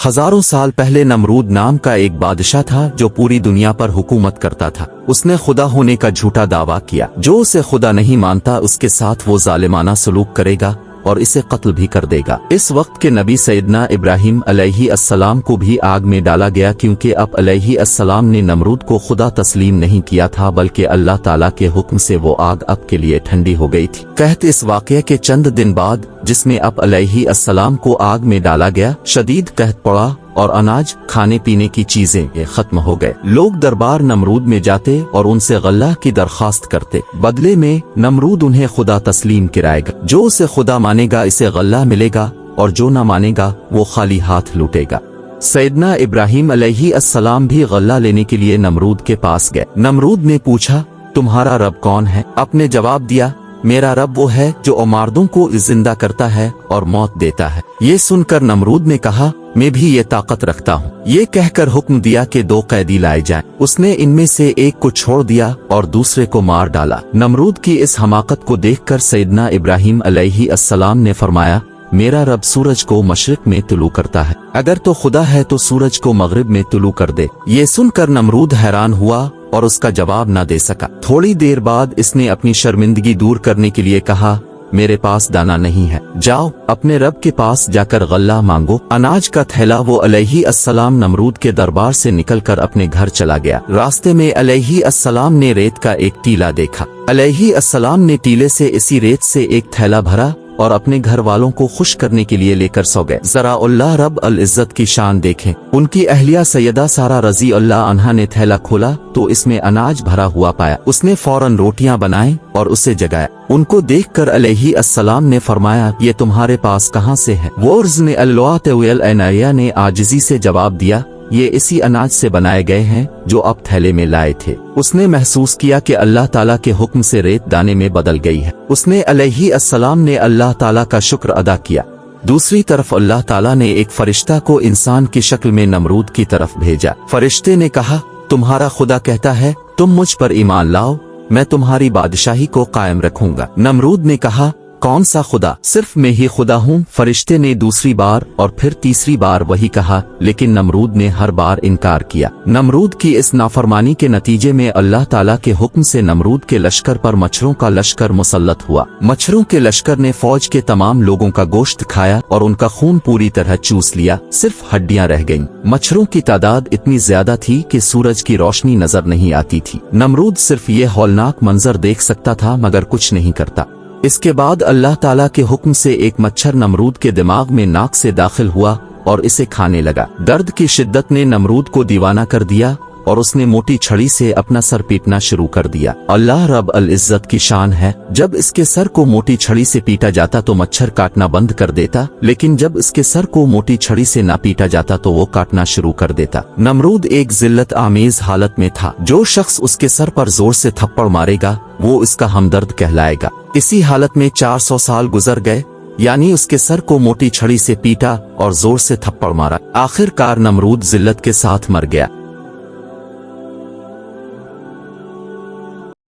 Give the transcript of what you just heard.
हजारों साल पहले नमरूद नाम का एक बादशाह था जो पूरी दुनिया पर हुकूमत करता था। उसने खुदा होने का झूठा दावा किया। जो उसे खुदा नहीं मानता उसके साथ वो जालिमाना सलूक करेगा और इसे कत्ल भी कर देगा। इस वक्त के नबी सैयदना इब्राहिम अलैहिस्सलाम को भी आग में डाला गया, क्योंकि अब अलैहिस्सलाम ने नमरूद को खुदा तस्लीम नहीं किया था, बल्कि अल्लाह ताला के हुक्म से वो आग अब के लिए ठंडी हो गई थी। कहते इस वाक़ये के चंद दिन बाद, जिसमें अब अलैहिस्सलाम को आग में डाला गया, शदीद कहत पड़ा और अनाज, खाने पीने की चीजें खत्म हो गए। लोग दरबार नमरूद में जाते और उनसे गल्ला की दरखास्त करते। बदले में नमरूद उन्हें खुदा तस्लीम कराएगा। जो उसे खुदा मानेगा इसे गल्ला मिलेगा, और जो न मानेगा वो खाली हाथ लूटेगा। सैयदना इब्राहिम अलैहिस्सलाम भी गल्ला लेने के लिए नमरूद के पास गए। नमरूद ने पूछा, तुम्हारा रब कौन है? आपने जवाब दिया, मेरा रब वो है जो मर्दों को जिंदा करता है और मौत देता है। ये सुनकर नमरूद ने कहा, मैं भी ये ताकत रखता हूँ। ये कहकर हुक्म दिया कि 2 कैदी लाए जाएं। उसने इनमें से एक को छोड़ दिया और दूसरे को मार डाला। नमरूद की इस हमाकत को देखकर सैयदना इब्राहिम अलैहिस्सलाम ने फरमाया, मेरा रब सूरज को मशरिक में तुलू करता है, अगर तो खुदा है तो सूरज को मगरिब में तुलू कर दे। ये सुनकर नमरूद हैरान हुआ और उसका जवाब न दे सका। थोड़ी देर बाद इसने अपनी शर्मिंदगी दूर करने के लिए कहा, मेरे पास दाना नहीं है, जाओ अपने रब के पास जाकर गल्ला मांगो। अनाज का थैला वो अलैहिस्सलाम नमरूद के दरबार से निकलकर अपने घर चला गया। रास्ते में अलैहिस्सलाम ने रेत का एक टीला देखा। अलैहिस्सलाम ने टीले से इसी रेत से एक थैला भरा और अपने घर वालों को खुश करने के लिए लेकर सो गए। जरा अल्लाह रब अल इज्जत की शान देखें। उनकी अहलिया सैयदा सारा रजी अल्लाह अन्हा ने थैला खोला तो इसमें अनाज भरा हुआ पाया। उसने फौरन रोटियां बनाई और उसे जगाया। उनको देखकर अलैहिस्सलाम ने फरमाया, ये तुम्हारे पास कहाँ से है? वर्ज ने अल्लाह ने आजिजी से जवाब दिया, ये इसी अनाज से बनाए गए हैं जो अब थैले में लाए थे। उसने महसूस किया कि अल्लाह ताला के हुक्म से रेत दाने में बदल गई है। उसने अलैहिस्सलाम ने अल्लाह ताला का शुक्र अदा किया। दूसरी तरफ अल्लाह ताला ने एक फरिश्ता को इंसान की शक्ल में नमरूद की तरफ भेजा। फरिश्ते ने कहा, तुम्हारा खुदा कहता है तुम मुझ पर ईमान लाओ, मैं तुम्हारी बादशाही को कायम रखूंगा। नमरूद ने कहा, कौन सा खुदा? सिर्फ मैं ही खुदा हूँ। फरिश्ते ने दूसरी बार और फिर तीसरी बार वही कहा, लेकिन नमरूद ने हर बार इनकार किया। नमरूद की इस नाफरमानी के नतीजे में अल्लाह ताला के हुक्म से नमरूद के लश्कर पर मच्छरों का लश्कर मुसल्लत हुआ। मच्छरों के लश्कर ने फौज के तमाम लोगों का गोश्त खाया और उनका खून पूरी तरह चूस लिया, सिर्फ हड्डियां रह गईं। मच्छरों की तादाद इतनी ज्यादा थी कि सूरज की रोशनी नजर नहीं आती थी। नमरूद सिर्फ ये हौलनाक मंजर देख सकता था मगर कुछ नहीं करता। इसके बाद अल्लाह ताला के हुक्म से एक मच्छर नमरूद के दिमाग में नाक से दाखिल हुआ और इसे खाने लगा। दर्द की शिद्दत ने नमरूद को दीवाना कर दिया और उसने मोटी छड़ी से अपना सर पीटना शुरू कर दिया। अल्लाह रब अल इज्जत की शान है, जब इसके सर को मोटी छड़ी से पीटा जाता तो मच्छर काटना बंद कर देता, लेकिन जब इसके सर को मोटी छड़ी से ना पीटा जाता तो वो काटना शुरू कर देता। नमरूद एक जिल्लत आमेज हालत में था। जो शख्स उसके सर पर जोर से थप्पड़ मारेगा वो इसका हमदर्द कहलाएगा। इसी हालत में 400 साल गुजर गए, यानी उसके सर को मोटी छड़ी से पीटा और जोर से थप्पड़ मारा। आखिरकार नमरूद जिल्लत के साथ मर गया।